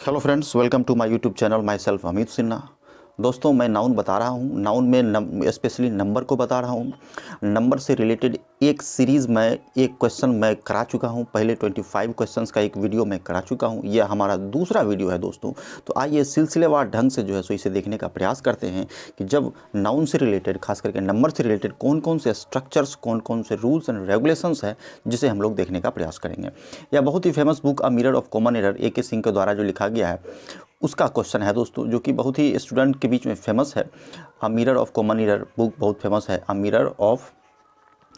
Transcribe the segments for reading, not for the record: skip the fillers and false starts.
Hello friends, welcome to my YouTube channel. Myself Amit Sinha. दोस्तों, मैं noun बता रहा हूँ। नाउन में स्पेशली नंबर को बता रहा हूँ। नंबर से रिलेटेड एक सीरीज़ में एक क्वेश्चन मैं करा चुका हूँ। पहले 25 क्वेश्चंस का एक वीडियो मैं करा चुका हूँ। यह हमारा दूसरा वीडियो है दोस्तों। तो आइए सिलसिलेवार ढंग से जो है सो इसे देखने का प्रयास करते हैं कि जब नाउन से रिलेटेड, खास करके नंबर से रिलेटेड कौन कौन से स्ट्रक्चर्स, कौन कौन से रूल्स एंड रेगुलेशंस है जिसे हम लोग देखने का प्रयास करेंगे। यह बहुत ही famous book a mirror of common error A.K. Singh के द्वारा जो लिखा गया है उसका क्वेश्चन है दोस्तों, जो कि बहुत ही स्टूडेंट के बीच में फेमस है। A mirror of common error book बहुत फेमस है। A mirror of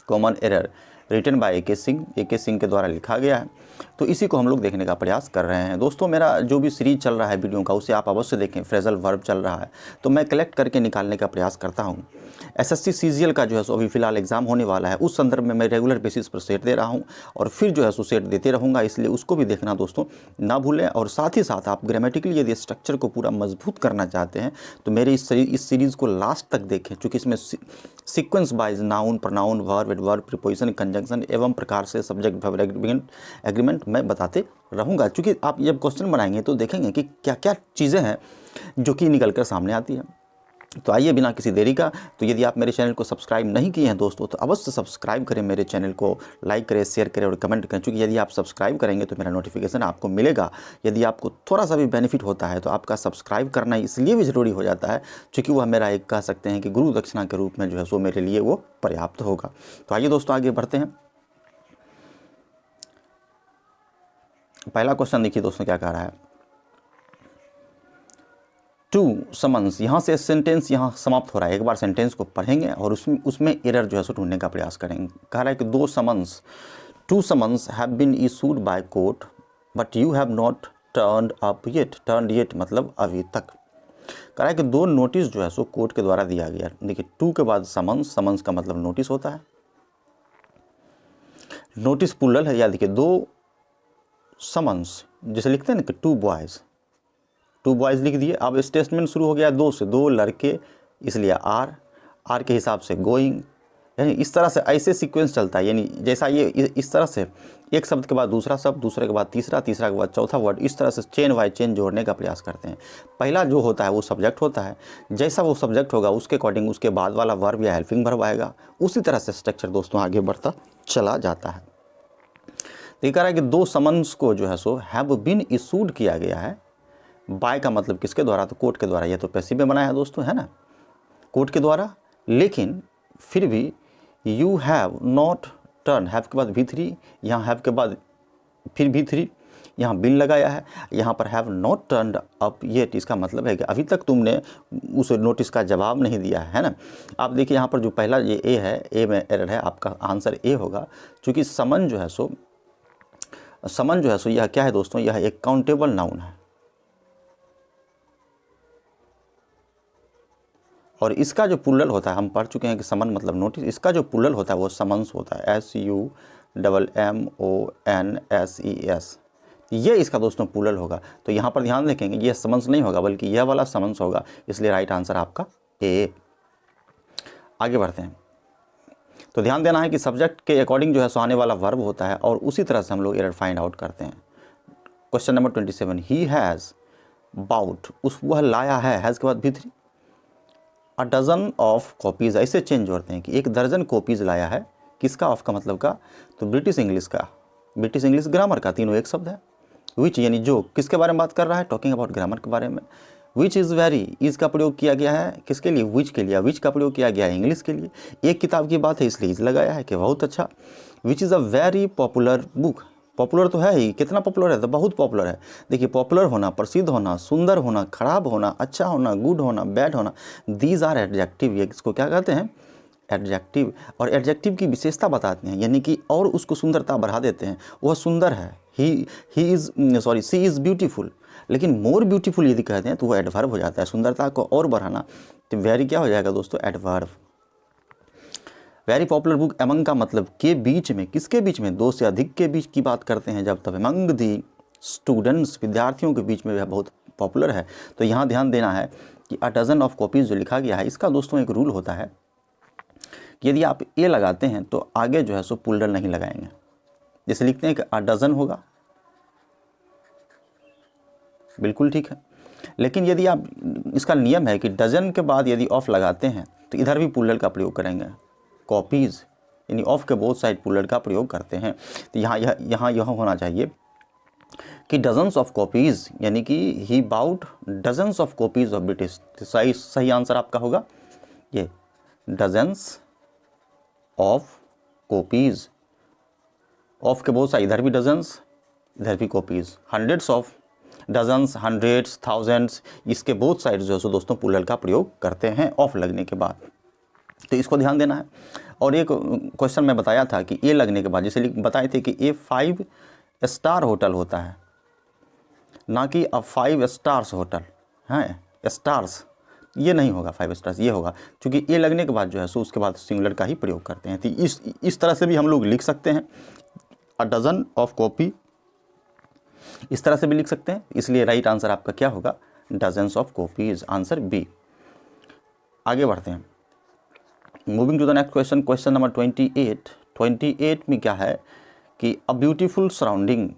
common error written by A.K. Singh, A.K. Singh के द्वारा लिखा गया है। तो इसी को हम लोग देखने का प्रयास कर रहे हैं दोस्तों। मेरा जो भी सीरीज चल रहा है वीडियो का उसे आप अवश्य देखें। फ्रेजल वर्ब चल रहा है तो मैं कलेक्ट करके निकालने का प्रयास करता हूँ। SSC CGL का जो है सो अभी फिलहाल एग्जाम होने वाला है, उस संदर्भ में मैं रेगुलर बेसिस पर सेट दे रहा हूँ और फिर जो है सो सेट देते रहूँगा, इसलिए उसको भी देखना दोस्तों ना भूलें। और साथ ही साथ आप ग्रामेटिकली यदि स्ट्रक्चर को पूरा मजबूत करना चाहते हैं तो मेरे इस सीरीज़ को लास्ट तक देखें, क्योंकि इसमें sequence wise noun, pronoun, verb, adverb, preposition, conjunction एवं प्रकार से सब्जेक्ट, वर्ब, एग्रीमेंट मैं बताते रहूँगा। क्योंकि आप जब क्वेश्चन बनाएंगे तो देखेंगे कि क्या क्या चीज़ें हैं जो कि निकल कर सामने आती है। तो आइए बिना किसी देरी का, तो यदि आप मेरे चैनल को सब्सक्राइब नहीं किए हैं दोस्तों तो अवश्य सब्सक्राइब करें मेरे चैनल को, लाइक करें, शेयर करें और कमेंट करें। क्योंकि यदि आप सब्सक्राइब करेंगे तो मेरा नोटिफिकेशन आपको मिलेगा। यदि आपको थोड़ा सा भी बेनिफिट होता है तो आपका सब्सक्राइब करना इसलिए भी ज़रूरी हो जाता है क्योंकि वह मेरा एक कह सकते हैं कि गुरु दक्षिणा के रूप में जो है सो मेरे लिए वो पर्याप्त होगा। तो आइए दोस्तों आगे बढ़ते हैं। पहला क्वेश्चन देखिए दोस्तों क्या कह रहा है। टू समन्स, यहाँ से सेंटेंस यहाँ समाप्त हो रहा है। एक बार सेंटेंस को पढ़ेंगे और उसमें एरर जो है सो ढूंढने का प्रयास करेंगे। कह रहा है कि दो summons, two summons have been issued by court but you have not turned up yet. Turned yet मतलब अभी तक। कह रहा है कि दो नोटिस जो है सो कोर्ट के द्वारा दिया गया। देखिए टू के बाद समन्स, समन्स का मतलब नोटिस होता है। नोटिस प्लूरल है। या देखिए दो समन्स, जैसे लिखते हैं ना कि टू बॉयज़, टू बॉयज़ लिख दिए। अब स्टेटमेंट शुरू हो गया दो से, दो लड़के, इसलिए आर के हिसाब से गोइंग। यानी इस तरह से ऐसे सीक्वेंस चलता है। यानी जैसा ये इस तरह से एक शब्द के बाद दूसरा शब्द, दूसरे के बाद तीसरा, तीसरा के बाद चौथा वर्ड, इस तरह से चेन बाय चेन जोड़ने का प्रयास करते हैं। पहला जो होता है वो सब्जेक्ट होता है। जैसा वो सब्जेक्ट होगा उसके अकॉर्डिंग उसके बाद वाला वर्ब या हेल्पिंग वर्ब आएगा। उसी तरह से स्ट्रक्चर दोस्तों आगे बढ़ता चला जाता है। तो ये कह रहा है कि दो समन्स को जो है सो हैव बीन इशूड किया गया है। बाय का मतलब किसके द्वारा, तो कोर्ट के द्वारा। यह तो पैसिव में बनाया है दोस्तों, है ना, कोर्ट के द्वारा। लेकिन फिर भी you have not turn, have के बाद V3, यहाँ हैव के बाद फिर V3, यहाँ बिन लगाया है। यहाँ पर have not turned up yet, इसका मतलब है कि अभी तक तुमने उस नोटिस का जवाब नहीं दिया है ना। आप देखिए यहाँ पर जो पहला ये ए है, ए में एरर है, आपका आंसर ए होगा। क्योंकि समन जो है सो, समन जो है सो यह क्या है दोस्तों, यह एक काउंटेबल नाउन है और इसका जो प्लूरल होता है, हम पढ़ चुके हैं कि समन मतलब नोटिस, इसका जो प्लूरल होता है वो समन्स होता है। SUMMONSES, ये इसका दोस्तों प्लूरल होगा। तो यहाँ पर ध्यान रखेंगे ये समन्स नहीं होगा बल्कि यह वाला समन्स होगा, इसलिए राइट आंसर आपका ए। आगे बढ़ते हैं। तो ध्यान देना है कि सब्जेक्ट के अकॉर्डिंग जो है सो आने वाला वर्ब होता है और उसी तरह से हम लोग एरर फाइंड आउट करते हैं। Question number 27, he has bought, उस वह लाया है, हैज़ के बाद V3, a dozen of copies. ऐसे चेंज जोड़ते हैं कि एक दर्जन कॉपीज़ लाया है। किसका, ऑफ का मतलब का, तो ब्रिटिश इंग्लिश का, ब्रिटिश इंग्लिश ग्रामर का, तीनों एक शब्द है। विच यानी जो, किसके बारे में बात कर रहा है, टॉकिंग अबाउट ग्रामर के बारे में। विच इज़ वेरी, इज़ का प्रयोग किया गया है किसके लिए, विच के लिए। विच का प्रयोग किया गया है इंग्लिश के लिए। एक किताब की बात है इसलिए इज़ लगाया है कि बहुत अच्छा। Which is a very popular book, popular तो है ही, कितना पॉपुलर है, तो बहुत पॉपुलर है। देखिए पॉपुलर होना, प्रसिद्ध होना, सुंदर होना, खराब होना, अच्छा होना, गुड होना, बैड होना, दीज आर एडजेक्टिव। ये इसको क्या कहते हैं, एडजेक्टिव। और एडजेक्टिव की विशेषता बताते हैं, यानी कि और उसको सुंदरता बढ़ा देते हैं। वह सुंदर है, he is sorry she is beautiful. लेकिन मोर ब्यूटीफुल यदि कहते हैं तो वो एडवर्ब हो जाता है, सुंदरता को और बढ़ाना। तो वेरी क्या हो जाएगा दोस्तों, adverb. Very popular book, among का मतलब के बीच में, किसके बीच में, दो से अधिक के बीच की बात करते हैं जब, तब अमंग दी स्टूडेंट्स, विद्यार्थियों के बीच में वह बहुत पॉपुलर है। तो यहाँ ध्यान देना है कि अ डजन ऑफ कॉपीज़ जो लिखा गया है, इसका दोस्तों एक रूल होता है कि यदि आप ए लगाते हैं तो आगे जो है सो प्लूरल नहीं लगाएंगे। जैसे लिखते हैं कि अ डजन होगा, बिल्कुल ठीक है। लेकिन यदि आप, इसका नियम है कि डजन के बाद यदि ऑफ लगाते हैं तो इधर भी पुलर का प्रयोग करेंगे। कॉपीज़ यानी ऑफ के बोथ साइड पुलर का प्रयोग करते हैं। तो यहाँ होना चाहिए कि डजन्स ऑफ कॉपीज़, यानी कि he bought dozens of copies of British. सही आंसर आपका होगा ये, डजन्स ऑफ कॉपीज़। ऑफ के बोथ साइड, इधर भी डजन्स इधर भी copies. Hundreds of, dozens, hundreds, thousands, इसके बोथ साइड जो है सो दोस्तों पुलर का प्रयोग करते हैं ऑफ लगने के बाद। तो इसको ध्यान देना है। और एक क्वेश्चन मैं बताया था कि ए लगने के बाद, जैसे बताए थे कि ए 5 स्टार होटल होता है, ना कि 5 स्टार्स होटल हैं। स्टार्स ये नहीं होगा, 5 स्टार्स ये होगा, क्योंकि ए लगने के बाद जो है सो उसके बाद सिंगुलर का ही प्रयोग करते हैं। तो इस तरह से भी हम लोग लिख सकते हैं, अ डजन ऑफ कॉपी, इस तरह से भी लिख सकते हैं। इसलिए राइट आंसर आपका क्या होगा, dozens of copies, answer B. आगे बढ़ते हैं, moving to the next question, question number 28 में क्या है कि a beautiful surrounding,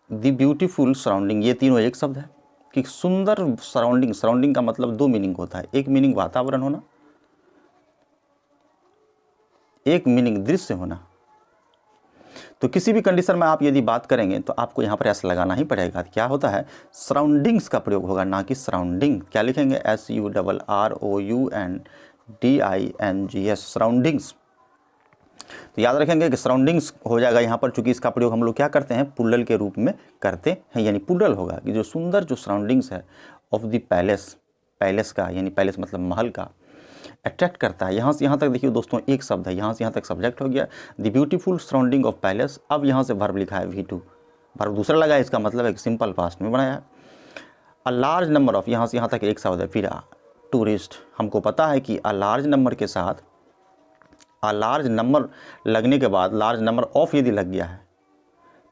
the beautiful surrounding, ये तीनों एक शब्द है कि सुंदर सराउंडिंग। सराउंडिंग का मतलब दो मीनिंग होता है, एक मीनिंग वातावरण होना, एक मीनिंग दृश्य होना। तो किसी भी कंडीशन में आप यदि बात करेंगे तो आपको यहाँ पर एस लगाना ही पड़ेगा। क्या होता है, सराउंडिंग्स का प्रयोग होगा, ना कि सराउंडिंग। क्या लिखेंगे, SURROUNDINGS, सराउंडिंग्स। तो याद रखेंगे कि सराउंडिंग्स हो जाएगा यहाँ पर, चूंकि इसका प्रयोग हम लोग क्या करते हैं, प्लूरल के रूप में करते हैं, यानी प्लूरल होगा कि जो सुंदर जो सराउंडिंग्स है ऑफ द पैलेस, पैलेस का, यानी पैलेस मतलब महल का, अट्रैक्ट करता है। यहाँ से यहाँ तक देखिए दोस्तों एक शब्द है, यहाँ से यहाँ तक सब्जेक्ट हो गया, the beautiful surrounding of palace. अब यहाँ से वर्ब लिखा है V2, वर्ब दूसरा लगा है, इसका मतलब एक सिंपल पास्ट में बनाया है। अ लार्ज नंबर ऑफ, यहाँ से यहाँ तक एक शब्द है, फिर टूरिस्ट। हमको पता है कि अ लार्ज नंबर के साथ अ लार्ज नंबर लगने के बाद लार्ज नंबर ऑफ यदि लग गया है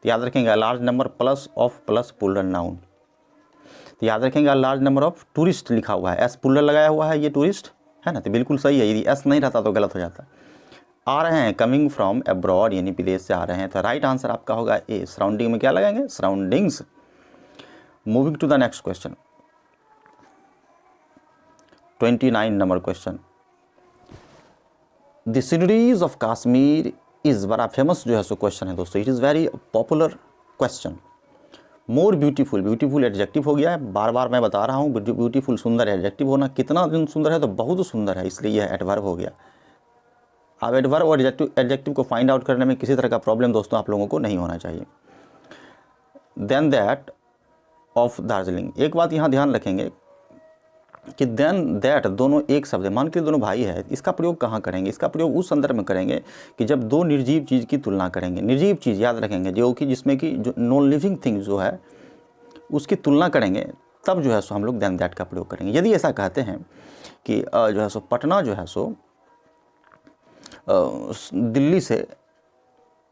तो याद रखेंगे a large number plus of plus plural noun. तो याद रखेंगे a large number of tourist लिखा हुआ है, एस प्लूरल लगाया हुआ है, ये टूरिस्ट है ना, तो बिल्कुल सही है। यदि एस नहीं रहता तो गलत हो जाता। आ रहे हैं, कमिंग फ्रॉम अब्रॉड, यानी विदेश से आ रहे हैं, तो राइट आंसर आपका होगा ए। सराउंडिंग में क्या लगाएंगे, surroundings. Moving to the next question, 29 number question, the sceneries of Kashmir is, बड़ा फेमस जो है सो क्वेश्चन है दोस्तों, it is very popular question. More beautiful, beautiful adjective हो गया है, बार बार मैं बता रहा हूँ, ब्यूटीफुल सुंदर एडजेक्टिव होना, कितना सुंदर है तो बहुत सुंदर है, इसलिए यह एडवर्ब हो गया। अब एडवर्ब और एडजेक्टिव को फाइंड आउट करने में किसी तरह का प्रॉब्लम दोस्तों आप लोगों को नहीं होना चाहिए। देन दैट ऑफ दार्जिलिंग, एक बात यहाँ ध्यान रखेंगे कि देन दैट दोनों एक शब्द है, मान के दोनों भाई है, इसका प्रयोग कहाँ करेंगे, इसका प्रयोग उस संदर्भ में करेंगे कि जब दो निर्जीव चीज़ की तुलना करेंगे। निर्जीव चीज़ याद रखेंगे जो कि जिसमें कि जो नॉन लिविंग थिंग जो है उसकी तुलना करेंगे, तब जो है सो हम लोग देन दैट का प्रयोग करेंगे। यदि ऐसा कहते हैं कि जो है सो पटना जो है सो दिल्ली से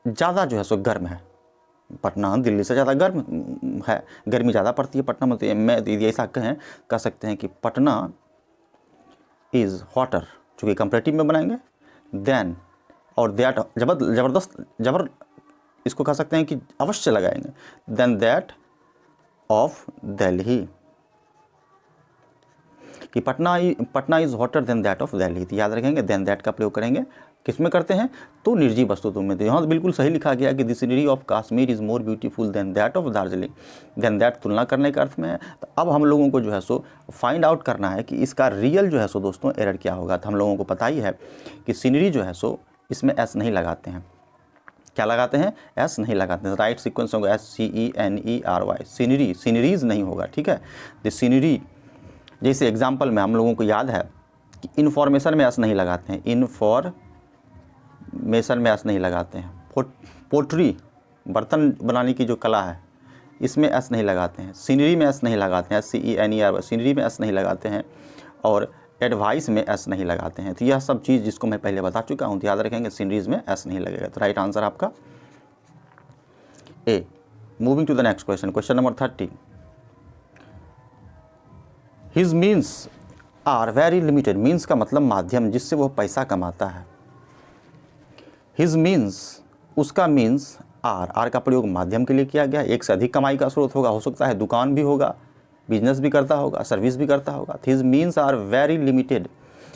ज़्यादा जो है सो गर्म है, पटना दिल्ली से ज़्यादा गर्म है, गर्मी ज़्यादा पड़ती है पटना में, तो मैं यदि ऐसा कह सकते हैं कि पटना इज़ हॉटर, चूँकि कंपैरेटिव में बनाएंगे, देन और दैट जबरदस्त इसको कह सकते हैं कि अवश्य लगाएंगे, देन दैट ऑफ दिल्ली, कि Patna is hotter then that of Delhi. तो याद रखेंगे देन दैट का प्रयोग करेंगे, किस में करते हैं, तो निर्जीव वस्तुओं में। तो यहाँ तो बिल्कुल सही लिखा गया कि the scenery of Kashmir is more beautiful than that of Darjeeling, than that तुलना करने का अर्थ में है। तो अब हम लोगों को जो है सो फाइंड आउट करना है कि इसका रियल जो है सो दोस्तों एरर क्या होगा। तो हम लोगों को पता ही है कि सीनरी जो है सो इसमें एस नहीं लगाते हैं, क्या लगाते हैं, एस नहीं लगाते हैं। राइट सीक्वेंस होगा SCENERY, सीनरी, सीनरीज नहीं होगा, ठीक है। द सीनरी, जैसे एग्जाम्पल में हम लोगों को याद है कि इन्फॉर्मेशन में एस नहीं लगाते हैं, इन्फॉर्मेशन में एस नहीं लगाते हैं। पोट्री, बर्तन बनाने की जो कला है, इसमें एस नहीं लगाते हैं। सीनरी में एस नहीं लगाते हैं, SCENERY, सीनरी में एस नहीं लगाते हैं, और एडवाइस में एस नहीं लगाते हैं। तो यह सब चीज़ जिसको मैं पहले बता चुका हूँ, तो याद रखेंगे सीनरीज में एस नहीं लगेगा। तो राइट आंसर आपका A. Moving to the next question, question number 30, his means are very limited, means का मतलब माध्यम जिससे वह पैसा कमाता है। हिज मीन्स, उसका मीन्स आर का प्रयोग माध्यम के लिए किया गया, एक से अधिक कमाई का स्रोत होगा, हो सकता है दुकान भी होगा, बिजनेस भी करता होगा, सर्विस भी करता होगा। His means are very limited.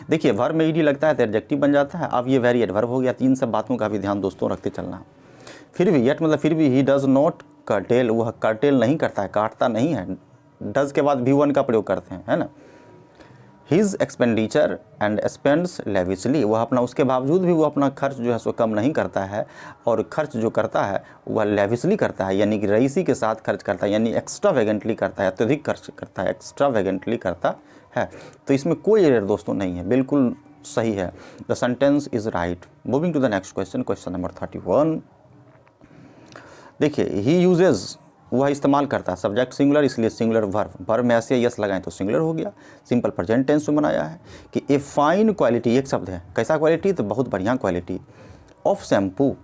देखिए वर्ब में ईडी लगता है तो एडजेक्टिव बन जाता है। अब ये वेरी एडवर्ब हो गया। तीन सब बातों का भी ध्यान दोस्तों रखते चलना। फिर भी येट मतलब फिर भी ही डज़ नॉट कर्टेल, वह कर्टेल नहीं करता है, काटता नहीं है। डज के बाद V1 का प्रयोग करते हैं, है ना। His expenditure and spends lavishly, वह अपना उसके बावजूद भी वो अपना खर्च जो है सो कम नहीं करता है, और खर्च जो करता है वह लेविशली करता है, यानी कि रईसी के साथ खर्च करता है, यानी एक्स्ट्रा वेगेंटली करता है, अत्यधिक खर्च करता है, एक्स्ट्रा वेगेंटली करता है। तो इसमें कोई एरर दोस्तों नहीं है, बिल्कुल सही है। The sentence is right. Moving to the next question, question number 31। देखिए ही यूजेज, वह इस्तेमाल करता है, सब्जेक्ट सिंगुलर इसलिए सिंगुलर वर्ब, वर्ब में ऐसे यस लगाएं तो सिंगुलर हो गया। सिंपल प्रेजेंट टेंस में बनाया है कि ए फाइन क्वालिटी, एक शब्द है, कैसा क्वालिटी, तो बहुत बढ़िया क्वालिटी, ऑफ शैम्पू,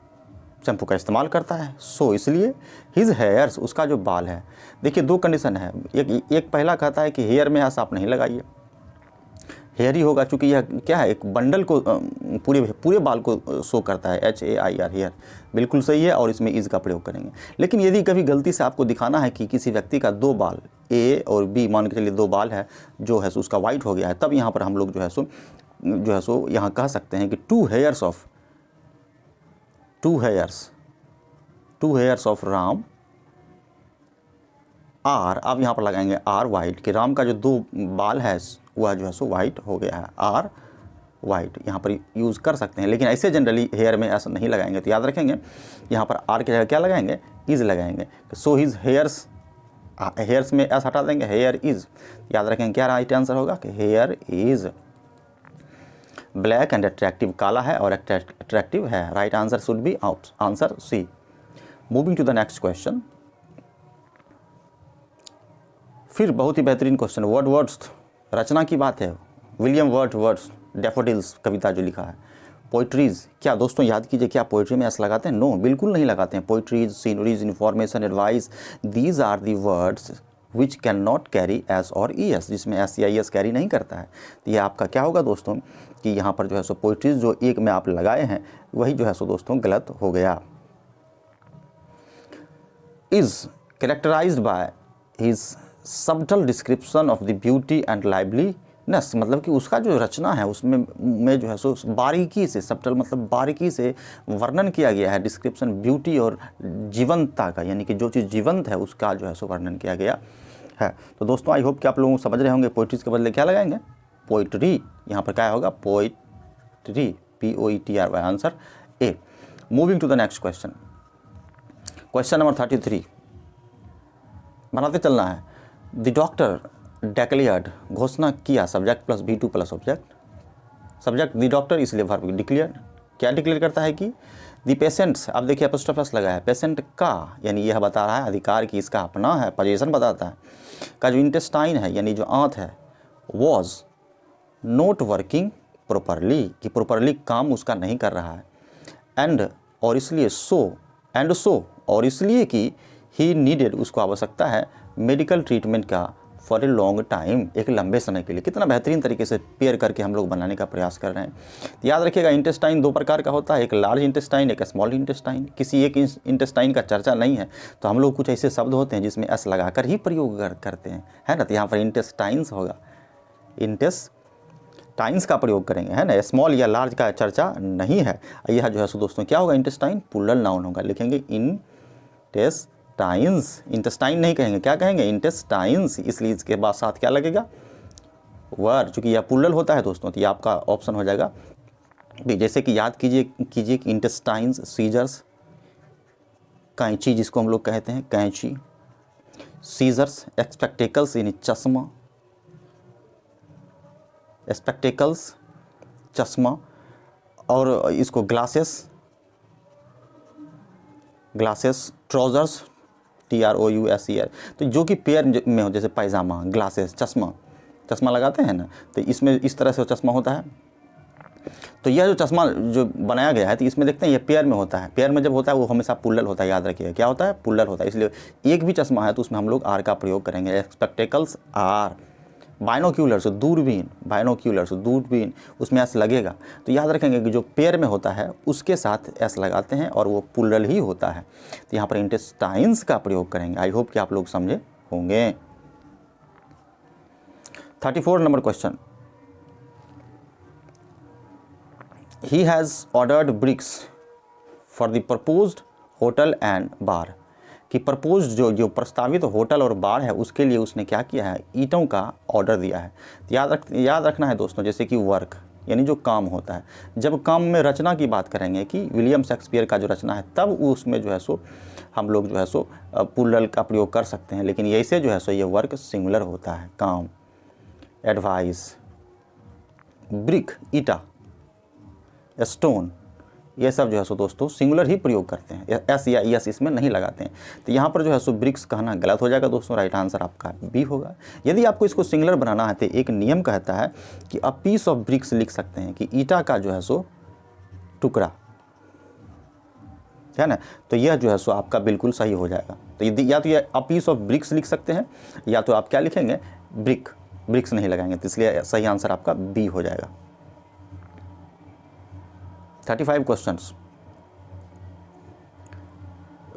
शैम्पू का इस्तेमाल करता है। सो इसलिए हिज हेयर्स, उसका जो बाल है। देखिए दो कंडीशन है, एक पहला कहता है कि हेयर में ऐसा आप नहीं लगाइए, हेयर ही होगा, चूँकि यह क्या है, एक बंडल को पूरे बाल को शो करता है, HAIR, हेयर, बिल्कुल सही है। और इसमें इज़ का प्रयोग करेंगे। लेकिन यदि कभी गलती से आपको दिखाना है कि किसी व्यक्ति का दो बाल, A और B मान के चलिए दो बाल है जो है सो उसका वाइट हो गया है, तब यहाँ पर हम लोग जो है सो यहाँ कह सकते हैं कि two hairs of Ram are, अब यहाँ पर लगाएंगे आर वाइट, कि राम का जो दो बाल है वह जो है सो वाइट हो गया है, आर वाइट यहाँ पर यूज़ कर सकते हैं। लेकिन ऐसे जनरली हेयर में ऐसा नहीं लगाएंगे, तो याद रखेंगे यहाँ पर आर की जगह क्या लगाएंगे, इज़ लगाएंगे। सो हिज हेयर्स, हेयर्स में एस हटा देंगे, हेयर इज़, याद रखेंगे क्या राइट आंसर होगा कि hair is black and attractive, काला है और अट्रैक्टिव है। Right answer should be answer C. Moving to the next question, फिर बहुत ही बेहतरीन क्वेश्चन, वर्ड्स, रचना की बात है। विलियम वर्ड्स डैफोडिल्स कविता जो लिखा है। पोइट्रीज़, क्या दोस्तों याद कीजिए, क्या पोइट्री में एस लगाते हैं? नो, बिल्कुल नहीं लगाते हैं। Poetries, sceneries, information, advice, these are the words which can not carry S और ई एस, जिसमें एस या ई एस कैरी नहीं करता है। तो ये आपका क्या होगा दोस्तों कि यहाँ पर जो है सो पोइट्रीज जो एक में आप लगाए हैं वही जो है सो दोस्तों गलत हो गया। Is characterized by his subtle description of the beauty and liveliness, मतलब कि उसका जो रचना है उसमें जो है सो बारीकी से, सबटल मतलब बारीकी से वर्णन किया गया है, डिस्क्रिप्शन ब्यूटी और जीवंतता का, यानी कि जो चीज़ जीवंत है उसका जो है सो वर्णन किया गया है। तो दोस्तों आई होप कि आप लोगों को समझ रहे होंगे, पोइट्रीज के बदले क्या लगाएंगे, पोइट्री, यहाँ पर क्या होगा, poetry, POETRY, answer A. Moving to the next question, question number 33, बनाते चलना है। द डॉक्टर डेक्लेयर्ड, घोषणा किया, subject plus V2 plus object, subject the doctor इसलिए वर्ब डिक्लेयर, क्या डिक्लेयर करता है कि द पेशेंट्स, अब देखिए एपोस्ट्रोफस लगा है, पेशेंट का, यानी यह बता रहा है अधिकार की, इसका अपना है, पोजीशन बताता है, का जो इंटेस्टाइन है यानी जो आंत है, वॉज नॉट वर्किंग प्रॉपरली, कि प्रॉपरली काम उसका नहीं कर रहा है, एंड और इसलिए सो और इसलिए कि ही नीडेड, उसको आवश्यकता है मेडिकल ट्रीटमेंट का फॉर ए लॉन्ग टाइम, एक लंबे समय के लिए। कितना बेहतरीन तरीके से पेयर करके हम लोग बनाने का प्रयास कर रहे हैं। तो याद रखिएगा इंटेस्टाइन दो प्रकार का होता है, एक लार्ज इंटेस्टाइन, एक स्मॉल इंटेस्टाइन। किसी एक इंटेस्टाइन का चर्चा नहीं है तो हम लोग कुछ ऐसे शब्द होते हैं जिसमें एस लगाकर ही प्रयोग करते हैं, है ना। तो यहाँ पर इंटेस्टाइन्स होगा, इंटेस्टाइन्स का प्रयोग करेंगे, है ना। स्मॉल या लार्ज का चर्चा नहीं है। यह जो है सो दोस्तों क्या होगा, इंटेस्टाइन प्लूरल नाउन होगा, लिखेंगे इंटेस्टाइन नहीं कहेंगे, क्या कहेंगे, इंटेस्टाइन्स, इसलिए इसके बाद साथ क्या लगेगा, वर्ड, चूँकि यह प्लूरल होता है दोस्तों, तो ये आपका ऑप्शन हो जाएगा भी। जैसे कि याद कीजिए कि इंटेस्टाइन्स, सीजर्स, कैंची जिसको हम लोग कहते हैं, कैंची, सीजर्स, एक्सपेक्टेकल्स यानी चश्मा, स्पेक्टेकल्स चश्मा, और इसको ग्लासेस, ट्राउजर्स, TROUSER, तो जो कि पेयर में हो, जैसे पैजामा, ग्लासेस, चश्मा लगाते हैं ना, तो इसमें इस तरह से चश्मा होता है। तो यह जो चश्मा जो बनाया गया है, तो इसमें देखते हैं ये पेयर में होता है, पेयर में जब होता है वो हमेशा प्लूरल होता है, याद रखिएगा क्या होता है, प्लूरल होता है। इसलिए एक भी चश्मा है तो उसमें हम लोग आर का प्रयोग करेंगे, स्पेक्टेकल्स आर, बाइनोक्यूलर्स दूरबीन, उसमें एस लगेगा। तो याद रखेंगे कि जो पेयर में होता है उसके साथ एस लगाते हैं और वो प्लूरल ही होता है। तो यहाँ पर इंटेस्टाइन्स का प्रयोग करेंगे। आई होप कि आप लोग समझे होंगे। 34 number question, he has ordered bricks for the proposed hotel and bar, कि प्रपोज जो प्रस्तावित होटल और बार है उसके लिए उसने क्या किया है, ईंटों का ऑर्डर दिया है। तो याद रखना है दोस्तों, जैसे कि वर्क यानी जो काम होता है, जब काम में रचना की बात करेंगे कि विलियम शेक्सपियर का जो रचना है तब उसमें जो है सो हम लोग जो है सो प्लूरल का प्रयोग कर सकते हैं, लेकिन ऐसे जो है सो ये वर्क सिंगुलर होता है। काम, एडवाइस, ब्रिक ईटा, स्टोन, ये सब जो है सो दोस्तों सिंगुलर ही प्रयोग करते हैं, एस या यस इसमें नहीं लगाते हैं। तो यहाँ पर जो है सो ब्रिक्स कहना गलत हो जाएगा दोस्तों, राइट आंसर आपका बी होगा। यदि आपको इसको सिंगुलर बनाना है तो एक नियम कहता है कि अ पीस ऑफ ब्रिक्स लिख सकते हैं, कि ईटा का जो है सो टुकड़ा, है ना। तो यह जो है सो आपका बिल्कुल सही हो जाएगा। तो यदि या तो ये अ पीस ऑफ ब्रिक्स लिख सकते हैं, या तो आप क्या लिखेंगे, ब्रिक्स नहीं लगाएंगे, तो इसलिए सही आंसर आपका बी हो जाएगा। 35 क्वेश्चंस,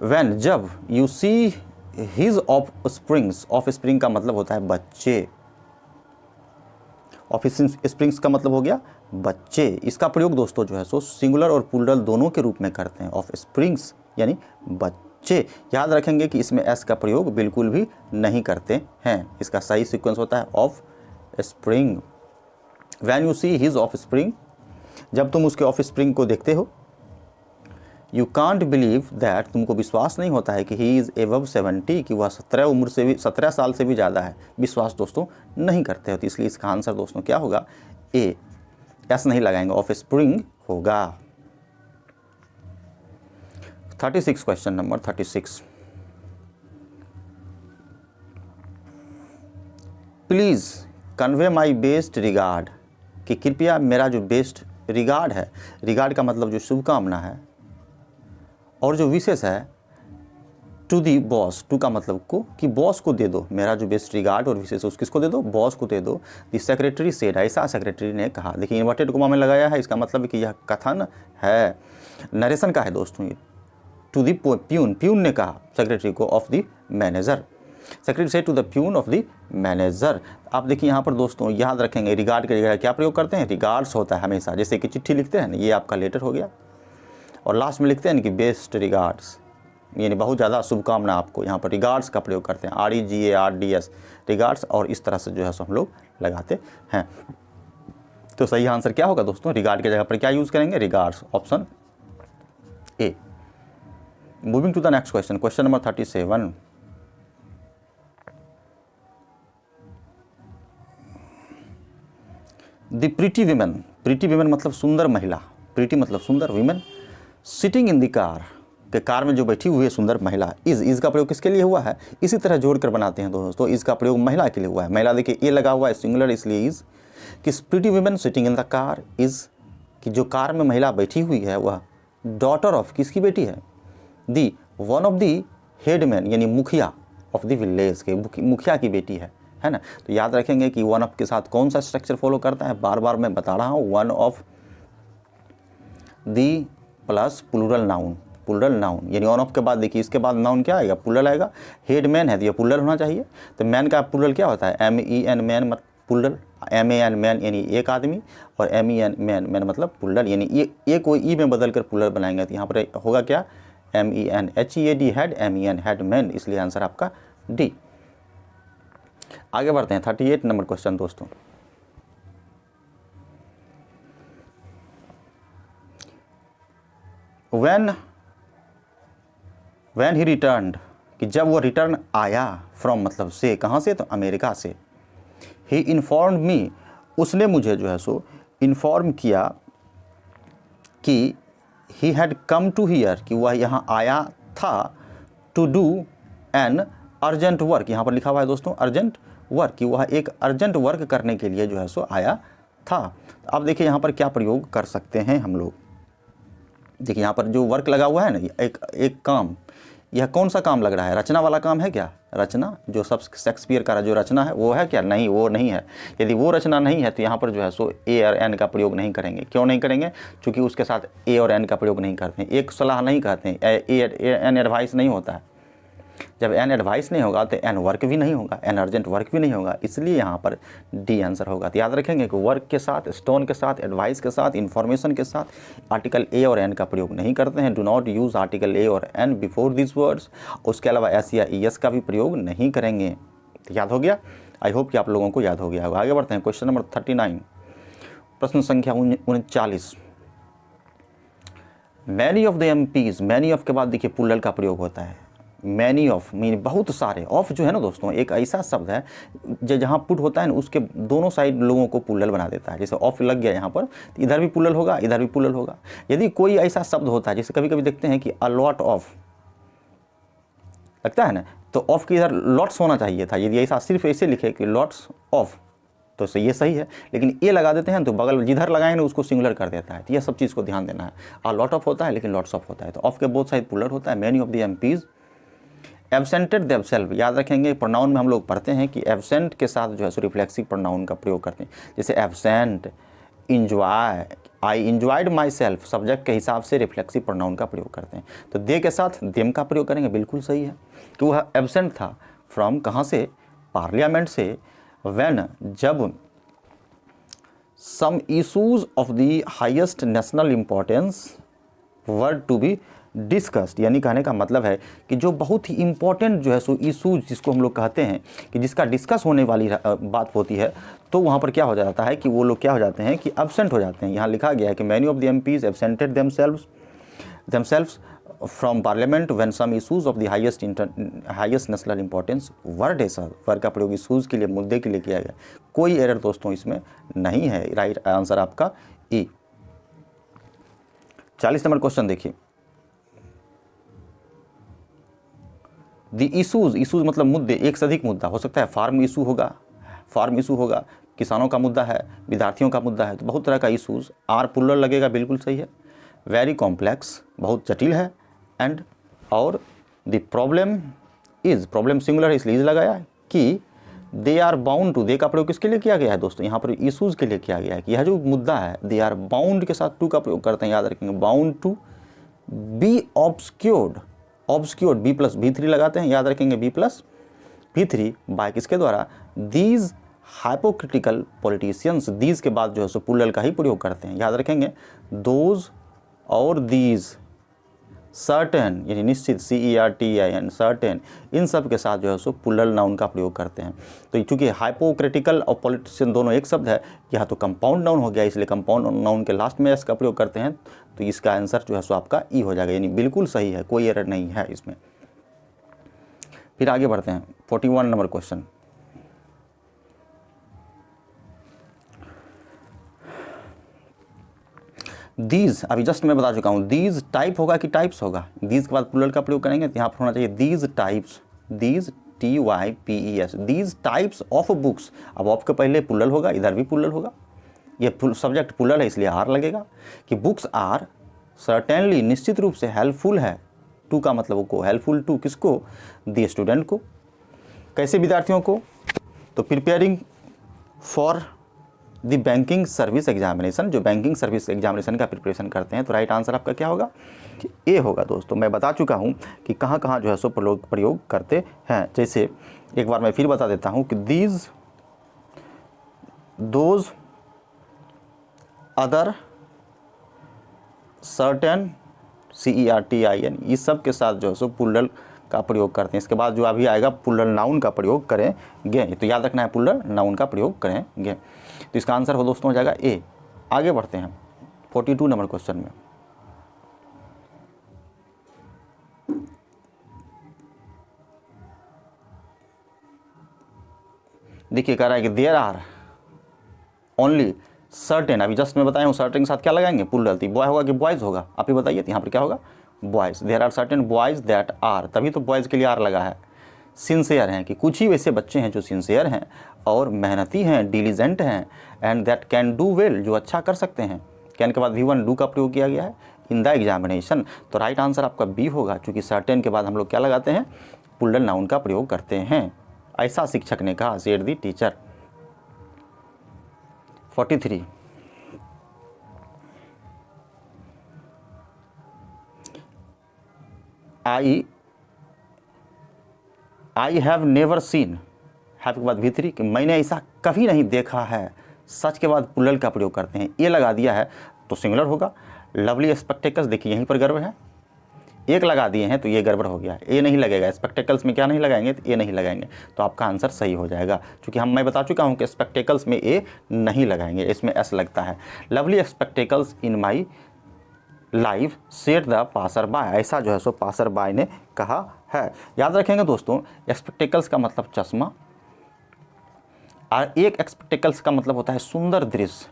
व्हेन जब you see his of springs का मतलब होता है बच्चे, ऑफ स्प्रिंग्स का मतलब हो गया बच्चे। इसका प्रयोग दोस्तों जो है सो सिंगुलर और प्लूरल दोनों के रूप में करते हैं, ऑफ स्प्रिंग्स यानी बच्चे। याद रखेंगे कि इसमें एस का प्रयोग बिल्कुल भी नहीं करते हैं, इसका सही सीक्वेंस होता है of spring. When you see his of spring, जब तुम उसके ऑफ स्प्रिंग को देखते हो, यू कांट बिलीव दैट, तुमको विश्वास नहीं होता है कि ही इज़ एबव 70, कि वह 17 साल से भी ज़्यादा है, विश्वास दोस्तों नहीं करते हो। तो इसलिए इसका आंसर दोस्तों क्या होगा, ए, एस नहीं लगाएंगे, ऑफ स्प्रिंग होगा। 36 question number 36, please convey my best regard, कि कृपया मेरा जो बेस्ट रिगार्ड है, रिगार्ड का मतलब जो शुभकामना है, और जो विशेष है टू दी बॉस, टू का मतलब को, कि बॉस को दे दो, मेरा जो बेस्ट रिगार्ड और विशेष उस किसको दे दो, बॉस को दे दो। दी सेक्रेटरी सेड, ऐसा सेक्रेटरी ने कहा। देखिए इन्वर्टेड कोमा में लगाया है, इसका मतलब है कि यह कथन है, नरेशन का है दोस्तों ये। टू दी प्यून, प्यून ने कहा सेक्रेटरी को of the manager, secretary said to the peon of the manager. आप देखिए यहाँ पर दोस्तों याद रखेंगे, रिगार्ड के जगह क्या प्रयोग करते हैं, रिगार्ड्स होता है हमेशा। जैसे कि चिट्ठी लिखते हैं ना, ये आपका लेटर हो गया, और लास्ट में लिखते हैं कि बेस्ट रिगार्ड्स, यानी बहुत ज़्यादा शुभकामना आपको, यहाँ पर रिगार्ड्स का प्रयोग करते हैं, REGARDS, रिगार्ड्स, और इस तरह से जो है सो हम लोग लगाते हैं। तो सही आंसर क्या होगा दोस्तों, रिगार्ड की जगह पर क्या यूज़ करेंगे, regards, option A. Moving to the next question, question number 37, the pretty women मतलब सुंदर महिला, प्रीटी मतलब सुंदर, women sitting in the car, के कार में जो बैठी हुई है सुंदर महिला, इज़ का प्रयोग किसके लिए हुआ है, इसी तरह जोड़कर बनाते हैं दोस्तों। इज़ का प्रयोग महिला के लिए हुआ है, महिला देखिए ए लगा हुआ है सिंगुलर, इसलिए इज़। कि pretty women sitting in the car is, कि जो कार में महिला बैठी हुई है वह डॉटर ऑफ, किसकी बेटी है, दी वन ऑफ दी हेडमैन यानी मुखिया ऑफ द विलेज के मुखिया की बेटी है ना। तो याद रखेंगे कि वन ऑफ के साथ कौन सा स्ट्रक्चर फॉलो करता है, बार बार मैं बता रहा हूँ, one of the plus plural noun, यानी ऑन ऑफ के बाद देखिए इसके बाद नाउन क्या आएगा, प्लूरल आएगा। हेड मैन है तो ये प्लूरल होना चाहिए। तो मैन का प्लूरल क्या होता है, MEN मैन मत प्लूरल, MAN मैन यानी एक आदमी, और MEN मैन मतलब प्लूरल, यानी ये कोई ई में बदल कर प्लूरल बनाएंगे। तो यहाँ पर होगा क्या, MENHEAD head, MEN head man, इसलिए आंसर आपका डी। आगे बढ़ते हैं 38 नंबर क्वेश्चन दोस्तों, व्हेन ही रिटर्न्ड, कि जब वो रिटर्न आया, फ्रॉम मतलब से, कहाँ से, तो अमेरिका से। ही इन्फॉर्म्ड मी, उसने मुझे जो है सो इन्फॉर्म किया कि he had come to here, कि वह यहाँ आया था, to do an urgent work, यहाँ पर लिखा हुआ है दोस्तों अर्जेंट वर्क, कि वह एक अर्जेंट वर्क करने के लिए जो है सो आया था। अब देखिए यहाँ पर क्या प्रयोग कर सकते हैं हम लोग, देखिए यहाँ पर जो वर्क लगा हुआ है ना, एक काम, यह कौन सा काम लग रहा है, रचना वाला काम है क्या, रचना जो सब शेक्सपियर का जो रचना है वो है क्या, नहीं वो नहीं है। यदि वो रचना नहीं है तो यहाँ पर जो है सो ए और एन का प्रयोग नहीं करेंगे। क्यों नहीं करेंगे, क्योंकि उसके साथ ए और एन का प्रयोग नहीं करते हैं, एक सलाह नहीं कहते हैं, ए एन एडवाइस नहीं होता है। जब एन एडवाइस नहीं होगा तो एन वर्क भी नहीं होगा, एन अर्जेंट वर्क भी नहीं होगा, इसलिए यहाँ पर डी आंसर होगा। तो याद रखेंगे कि वर्क के साथ, स्टोन के साथ, एडवाइस के साथ, इन्फॉर्मेशन के साथ आर्टिकल ए और एन का प्रयोग नहीं करते हैं। Do not use article a और एन बिफोर दिस वर्ड्स। उसके अलावा एस या ई एस का भी प्रयोग नहीं करेंगे। तो याद हो गया, आई होप कि आप लोगों को याद हो गया होगा। आगे बढ़ते हैं, क्वेश्चन नंबर 39, प्रश्न संख्या 39। Many of the MPs, many of के बाद देखिए पुल्लर का प्रयोग होता है। मैनी ऑफ मीन बहुत सारे, ऑफ जो है ना दोस्तों एक ऐसा शब्द है जो जहाँ पुट होता है ना उसके दोनों साइड लोगों को पुल्लर बना देता है। जैसे ऑफ लग गया यहाँ पर तो इधर भी पुल्लर होगा, इधर भी पुल्लर होगा। यदि कोई ऐसा शब्द होता है, जैसे कभी कभी देखते हैं कि अ लॉट ऑफ लगता है ना, तो ऑफ के इधर लॉट्स होना चाहिए था। यदि ऐसा सिर्फ ऐसे लिखे कि लॉट्स ऑफ तो ये सही है, लेकिन ये लगा देते हैं तो बगल जिधर लगाएंगे ना उसको सिंगुलर कर देता है। तो ये सब चीज़ को ध्यान देना है। आ लॉट ऑफ होता है लेकिन लॉट्स ऑफ होता है, तो ऑफ के बोथ साइड पुलर होता है। Many of the MPs absented themselves. याद रखेंगे प्रोनाउन में हम लोग पढ़ते हैं कि एब्सेंट के साथ जो है सो रिफ्लेक्सिव प्रोनाउन का प्रयोग करते हैं। जैसे absent, enjoy, I enjoyed my self, subject के हिसाब से रिफ्लेक्सिव प्रोनाउन का प्रयोग करते हैं। तो दे के साथ देम का प्रयोग करेंगे, बिल्कुल सही है कि वह एब्सेंट था फ्रॉम कहाँ से, पार्लियामेंट से, व्हेन जब some issues of the highest national importance were to be discussed. यानी कहने का मतलब है कि जो बहुत ही इंपॉर्टेंट जो है सो इशूज़ जिसको हम लोग कहते हैं कि जिसका डिस्कस होने वाली बात होती है, तो वहाँ पर क्या हो जाता है कि वो लोग क्या हो जाते हैं कि एब्सेंट हो जाते हैं। यहाँ लिखा गया है कि many of the MPs absented themselves from parliament when some issues of the highest national importance were discussed। वर का प्रयोग इशूज़ के लिए, मुद्दे के लिए किया गया। कोई एरर दोस्तों इसमें नहीं है, राइट आंसर आपका ई। 40 नंबर क्वेश्चन देखिए, द इशूज़, इशूज़ मतलब मुद्दे, एक से अधिक मुद्दा हो सकता है। फार्म इशू होगा, किसानों का मुद्दा है, विद्यार्थियों का मुद्दा है, तो बहुत तरह का इशूज़। आर पुलर लगेगा, बिल्कुल सही है। वेरी कॉम्प्लेक्स, बहुत जटिल है। एंड और the problem is, problem singular है इसलिए इज लगाया है कि दे आर बाउंड टू, दे का प्रयोग किसके लिए किया गया है दोस्तों, यहाँ पर इशूज़ के लिए किया गया है कि यह जो मुद्दा है दे आर बाउंड के साथ टू का प्रयोग करते हैं। याद रखेंगे, bound to be obscured, obscured be plus V3 लगाते हैं। याद रखेंगे बी प्लस V3 बाय किसके द्वारा, दीज हाइपोक्रिटिकल पॉलिटिशियंस। दीज के बाद जो है सो पुलर का ही प्रयोग करते हैं। याद रखेंगे दोज और दीज, सर्टेन यानी निश्चित, CERTIN सर्टेन, इन सब के साथ जो है सो पुलर नाउन का प्रयोग करते हैं। तो चूंकि हाइपोक्रिटिकल और पॉलिटिशियन दोनों एक शब्द है, यह तो कंपाउंड नाउन हो गया, इसलिए कंपाउंड नाउन के लास्ट में एस का प्रयोग करते हैं। तो इसका आंसर जो है सो आपका ई हो जाएगा, यानी बिल्कुल सही है, कोई एरर नहीं है इसमें। फिर आगे बढ़ते हैं, 41 नंबर क्वेश्चन। दीज, अभी जस्ट मैं बता चुका हूँ, दीज टाइप होगा कि टाइप्स होगा। दीज के बाद प्लूरल का प्रयोग करेंगे तो यहाँ पर होना चाहिए these types, these TYPES, these types of books. अब ऑफ के पहले प्लूरल होगा, इधर भी प्लूरल होगा। ये सब्जेक्ट प्लूरल है इसलिए आर लगेगा कि बुक्स आर सर्टेनली, निश्चित रूप से, हेल्पफुल है। टू का मतलब को, हेल्पफुल टू किसको, द स्टूडेंट को। कैसे, विद्यार्थियों को। तो preparing for the banking service examination, जो बैंकिंग सर्विस एग्जामिनेशन का प्रिपरेशन करते हैं। तो राइट आंसर आपका क्या होगा, ए होगा दोस्तों। मैं बता चुका हूँ कि कहाँ कहाँ जो है सो प्रयोग करते हैं। जैसे एक बार मैं फिर बता देता हूँ कि these, those, other, certain, CERTIN, इस सब के साथ जो है सो पुलर का प्रयोग करते हैं। इसके बाद जो अभी आएगा पुलर नाउन का प्रयोग करेंगे। तो याद रखना है पुलर नाउन का प्रयोग करेंगे। तो इसका आंसर हो दोस्तों हो जाएगा ए। आगे बढ़ते हैं 42 नंबर क्वेश्चन में। देखिए कह रहा है कि देयर आर ओनली सर्टेन, अभी जस्ट मैं बताया हूँ सर्टेन के साथ क्या लगाएंगे, पुलर। तो बॉय होगा कि बॉयज़ होगा, आप ही बताइए। तो यहाँ पर क्या होगा, boys. There are certain boys that are, तभी तो बॉयज़ के लिए आर लगा है। सिंसियर हैं, कि कुछ ही वैसे बच्चे हैं जो सिंसियर हैं और मेहनती हैं, डिलीजेंट हैं। And that can do well, जो अच्छा कर सकते हैं। कैन के बाद V1 डू का प्रयोग किया गया है इन द एग्जामिनेशन। तो राइट आंसर आपका बी होगा, क्योंकि सर्टेन के बाद हम लोग क्या लगाते हैं, पुलर नाउन का प्रयोग करते हैं। ऐसा शिक्षक ने कहा, said the teacher. 43 I I have never seen, have के बाद भीतरी, कि मैंने ऐसा कभी नहीं देखा है। सच के बाद प्लूरल का प्रयोग करते हैं, ये लगा दिया है तो सिंगुलर होगा। लवली स्पेक्टेकल्स, देखिए यहीं पर गर्व है, एक लगा दिए हैं तो ये गड़बड़ हो गया, ए नहीं लगेगा। स्पेक्टेकल्स में क्या नहीं लगाएंगे, तो ए नहीं लगाएंगे, तो आपका आंसर सही हो जाएगा। क्योंकि मैं बता चुका हूँ कि स्पेक्टेकल्स में ए नहीं लगाएंगे, इसमें एस लगता है। Lovely spectacles in my life said the passer by, ऐसा जो है सो पासर बाय ने कहा है। याद रखेंगे दोस्तों, स्पेक्टेकल्स का मतलब चश्मा, और एक स्पेक्टेकल्स का मतलब होता है सुंदर दृश्य।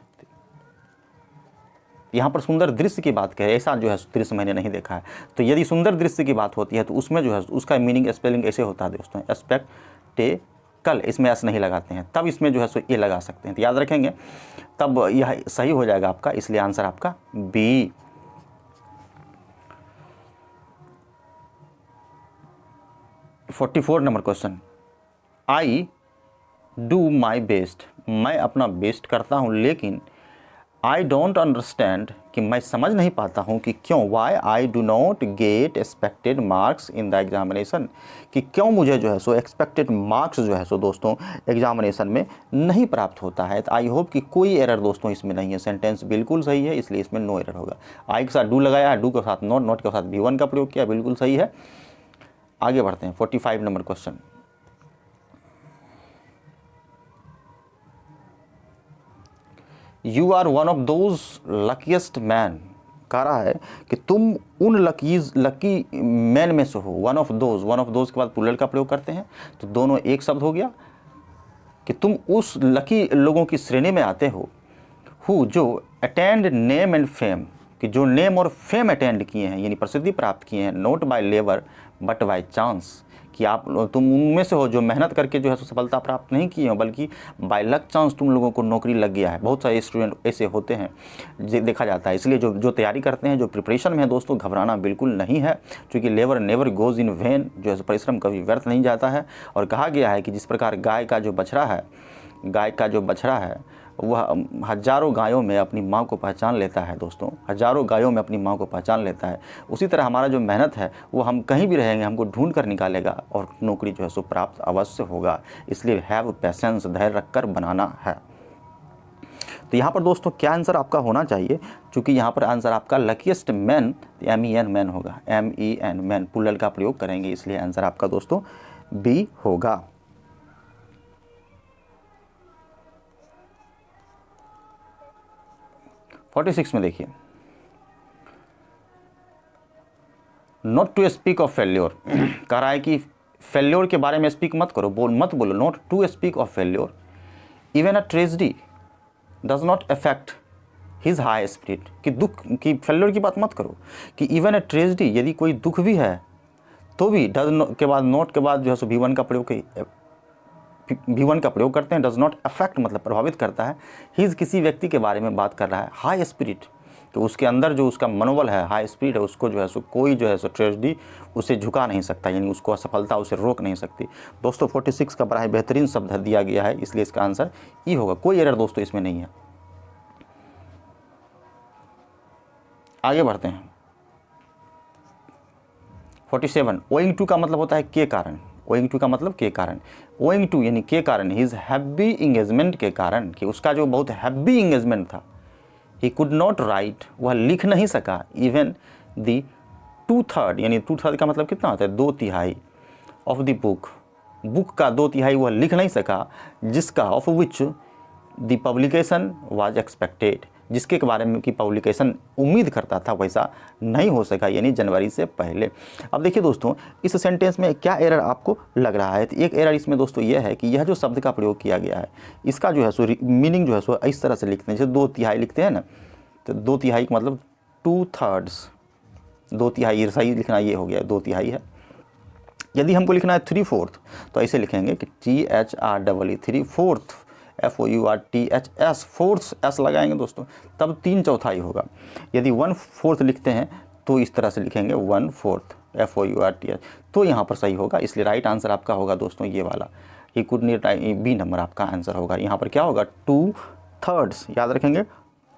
यहाँ पर सुंदर दृश्य की बात करें, ऐसा जो है दृश्य मैंने नहीं देखा है। तो यदि सुंदर दृश्य की बात होती है तो उसमें जो है उसका मीनिंग स्पेलिंग ऐसे होता है दोस्तों, स्पेक्टेकल, इसमें एस नहीं लगाते हैं, तब इसमें जो है सो ए लगा सकते हैं। तो याद रखेंगे, तब यह सही हो जाएगा आपका, इसलिए आंसर आपका B. Forty 44 number question, I do my best, मैं अपना बेस्ट करता हूँ, लेकिन आई डोंट अंडरस्टैंड, कि मैं समझ नहीं पाता हूँ कि क्यों, why I do not get expected marks in the examination, कि क्यों मुझे जो है सो एक्सपेक्टेड मार्क्स जो है सो दोस्तों एग्जामिनेशन में नहीं प्राप्त होता है। तो आई होप कि कोई एरर दोस्तों इसमें नहीं है, सेंटेंस बिल्कुल सही है, इसलिए इसमें नो एरर होगा। आई के साथ डू लगाया, डू के साथ नॉट, नॉट के साथ V1 का प्रयोग किया, बिल्कुल सही है। आगे बढ़ते हैं, 45 number question, you are one of those luckiest man, कह रहा है कि तुम उन लकी मैन में से हो। वन ऑफ दोज के बाद प्लूरल का प्रयोग करते हैं, तो दोनों एक शब्द हो गया, कि तुम उस लकी लोगों की श्रेणी में आते हो, हु जो अटेंड नेम एंड फेम, कि जो नेम और फेम अटेंड किए हैं, यानी प्रसिद्धि प्राप्त किए हैं, not by labour but by chance, कि तुम उनमें से हो जो मेहनत करके जो है सफलता प्राप्त नहीं किए हो, बल्कि बाय लक चांस तुम लोगों को नौकरी लग गया है। बहुत सारे स्टूडेंट ऐसे होते हैं, देखा जाता है। इसलिए जो तैयारी करते हैं, जो प्रिपरेशन में है दोस्तों, घबराना बिल्कुल नहीं है, क्योंकि labour never goes in when, जो है परिश्रम कभी व्यर्थ नहीं जाता है। और कहा गया है कि जिस प्रकार गाय का जो बछड़ा है वह हजारों गायों में अपनी माँ को पहचान लेता है दोस्तों, हजारों गायों में अपनी माँ को पहचान लेता है, उसी तरह हमारा जो मेहनत है वो हम कहीं भी रहेंगे हमको ढूंढ कर निकालेगा और नौकरी जो है सो प्राप्त अवश्य होगा। इसलिए हैव पेशेंस, धैर्य रखकर बनाना है। तो यहाँ पर दोस्तों क्या आंसर आपका होना चाहिए, क्योंकि यहाँ पर आंसर आपका लकीस्ट मैन, MEN मैन होगा, MEN मैन, प्लूरल का प्रयोग करेंगे, इसलिए आंसर आपका दोस्तों बी होगा। फोर्टी 46 में देखिए, not to speak of failure, कह रहा है कि फेल्योर के बारे में स्पीक मत करो, मत बोलो, not to speak of failure, even a tragedy does not affect his high spirit, कि दुख की फेल्योर की बात मत करो, कि इवन अ ट्रेजेडी, यदि कोई दुख भी है तो भी डज के बाद, नॉट के बाद जो है सो V1 का प्रयोग करते हैं। डज नॉट अफेक्ट मतलब प्रभावित करता है, हिज किसी व्यक्ति के बारे में बात कर रहा है, हाई स्पिरिट, तो उसके अंदर जो उसका मनोबल है, हाई स्पिरिट है, उसको जो है सो कोई जो है सो ट्रेजेडी उसे झुका नहीं सकता, यानी उसको असफलता उसे रोक नहीं सकती। दोस्तों 46 का बड़ा ही बेहतरीन शब्द दिया गया है, इसलिए इसका आंसर ई होगा, कोई एरर दोस्तों इसमें नहीं है। आगे बढ़ते हैं, 47, ओइंग टू का मतलब होता है के कारण, ओइंग टू का मतलब के कारण, ओइंग टू यानी के कारण, हिज हैप्पी इंगेजमेंट के कारण, कि उसका जो बहुत हैप्पी इंगेजमेंट था, ही कुड नॉट राइट, वह लिख नहीं सका, इवन दी 2/3, यानी 2/3 का मतलब कितना होता है, 2/3 ऑफ द बुक का 2/3 वह लिख नहीं सका, जिसका of which the publication was expected, जिसके बारे में कि पब्लिकेशन उम्मीद करता था वैसा नहीं हो सका, यानी जनवरी से पहले। अब देखिए दोस्तों, इस सेंटेंस में क्या एरर आपको लग रहा है, तो एक एरर इसमें दोस्तों यह है कि यह जो शब्द का प्रयोग किया गया है, इसका जो है सो मीनिंग जो है सो इस तरह से लिखते हैं, जैसे 2/3 लिखते हैं ना, तो 2/3 का मतलब 2/3, 2/3 सही लिखना ये हो गया, 2/3 है। यदि हमको लिखना है 3/4, तो ऐसे लिखेंगे कि THREE 3/4, FOURTHS, फोर्थ एस लगाएंगे दोस्तों, तब 3/4 होगा। यदि 1/4 लिखते हैं तो इस तरह से लिखेंगे 1/4, FOURTH, तो यहाँ पर सही होगा। इसलिए राइट आंसर आपका होगा दोस्तों ये वाला, he could not, B number आपका आंसर होगा। यहाँ पर क्या होगा, 2/3, याद रखेंगे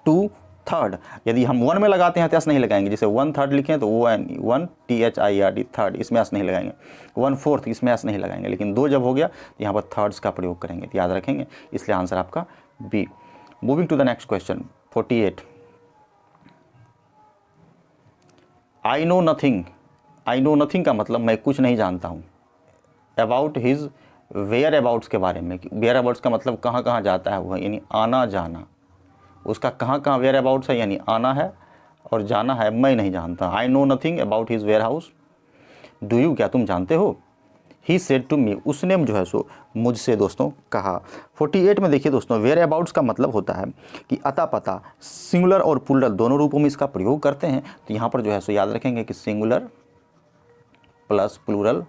2 थर्ड, यदि हम 1 में लगाते हैं तो एस नहीं लगाएंगे, जैसे 1/3 लिखें तो वन THIRD थर्ड, इसमें एस नहीं लगाएंगे। 1/4 इसमें एस नहीं लगाएंगे, लेकिन 2 जब हो गया तो यहाँ पर थर्ड्स का प्रयोग करेंगे, तो याद रखेंगे, इसलिए आंसर आपका B. Moving to the next question 48। I know nothing, I know nothing का मतलब मैं कुछ नहीं जानता हूँ। अबाउट हिज वेयर अबाउट्स के बारे में, वेयर अबाउट्स का मतलब कहाँ कहाँ जाता है वह, यानी आना जाना, उसका कहाँ कहाँ वेयर अबाउट्स है, यानी आना है और जाना है, मैं नहीं जानता। I know nothing about his where house. Do you, क्या तुम जानते हो। ही सेड टू मी, उसने जो है सो मुझसे दोस्तों कहा। 48 में देखिए दोस्तों, वेयर अबाउट्स का मतलब होता है कि अता पता, सिंगुलर और प्लूरल दोनों रूपों में इसका प्रयोग करते हैं। तो यहाँ पर जो है सो याद रखेंगे कि सिंगुलर प्लस प्लूरल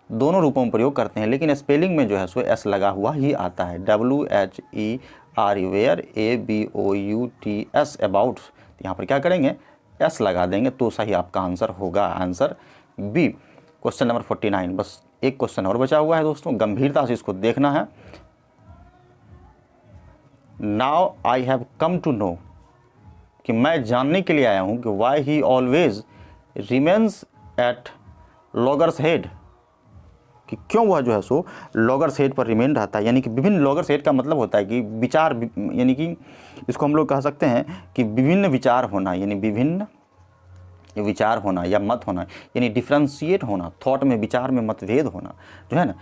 दोनों रूपों में प्रयोग करते हैं, लेकिन स्पेलिंग में जो है सो एस लगा हुआ ही आता है। WHER वेयर, ABOUTS अबाउट्स, यहाँ पर क्या करेंगे, एस लगा देंगे तो सही आपका आंसर होगा, आंसर बी। क्वेश्चन नंबर 49, बस एक क्वेश्चन और बचा हुआ है दोस्तों, गंभीरता से इसको देखना है। Now I have come to know, कि मैं जानने के लिए आया हूँ कि why he always remains at loggers head, कि क्यों वह जो है सो लॉगर्स हेड पर रिमेन रहता है। यानी कि विभिन्न लॉगर्स हेड का मतलब होता है कि विचार, यानी कि इसको हम लोग कह सकते हैं कि विभिन्न विचार होना, यानी विभिन्न विचार होना या मत होना, यानी डिफ्रेंशिएट होना, थॉट में, विचार में मतभेद होना जो है ना,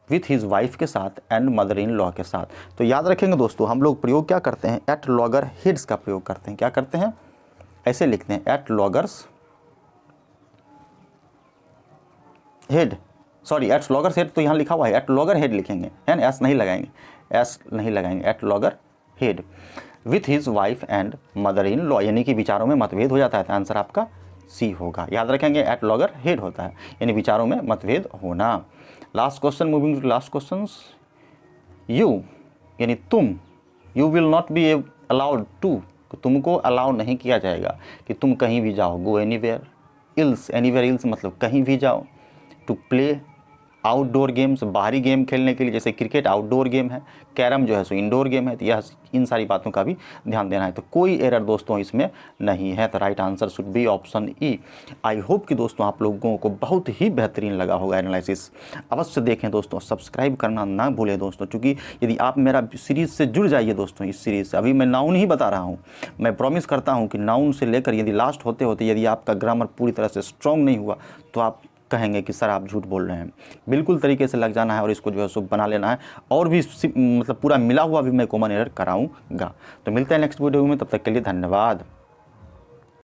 विथ हिज वाइफ के साथ एंड मदर इन लॉ के साथ। तो याद रखेंगे दोस्तों, हम लोग प्रयोग क्या करते हैं, एट लॉगर हेड्स का प्रयोग करते हैं। क्या करते हैं, ऐसे लिखते हैं, at loggers head, sorry at logger head, तो यहाँ लिखा हुआ है एट लॉगर हेड लिखेंगे, है ना, एस नहीं लगाएंगे, एस नहीं लगाएंगे, at logger head with his wife and mother in law, यानी कि विचारों में मतभेद हो जाता है, तो आंसर आपका सी होगा। याद रखेंगे, एट लॉगर हेड होता है, यानी विचारों में मतभेद होना। Last question, moving to last question. You, यानी तुम, you will not be allowed to, तुमको अलाउ नहीं किया जाएगा कि तुम कहीं भी जाओ, go anywhere, else, anywhere else मतलब कहीं भी जाओ, टू प्ले आउटडोर गेम्स, बाहरी गेम खेलने के लिए, जैसे क्रिकेट आउटडोर गेम है, कैरम जो है सो इंडोर गेम है, तो यह इन सारी बातों का भी ध्यान देना है। तो कोई एरर दोस्तों इसमें नहीं है, तो right answer should B option E. I hope कि दोस्तों आप लोगों को बहुत ही बेहतरीन लगा होगा एनालिसिस। अवश्य देखें दोस्तों, सब्सक्राइब करना ना भूलें दोस्तों, क्योंकि यदि आप मेरा सीरीज़ से जुड़ जाइए दोस्तों, इस सीरीज़ से, अभी मैं नाउन ही बता रहा हूँ, मैं प्रॉमिस करता हूँ कि नाउन से लेकर यदि लास्ट होते होते यदि आपका ग्रामर पूरी तरह से स्ट्रॉन्ग नहीं हुआ तो आप कहेंगे कि सर आप झूठ बोल रहे हैं। बिल्कुल तरीके से लग जाना है और इसको जो है सो बना लेना है, और भी मतलब पूरा मिला हुआ भी मैं कॉमन एरर कराऊंगा। तो मिलते हैं नेक्स्ट वीडियो में, तब तक के लिए धन्यवाद।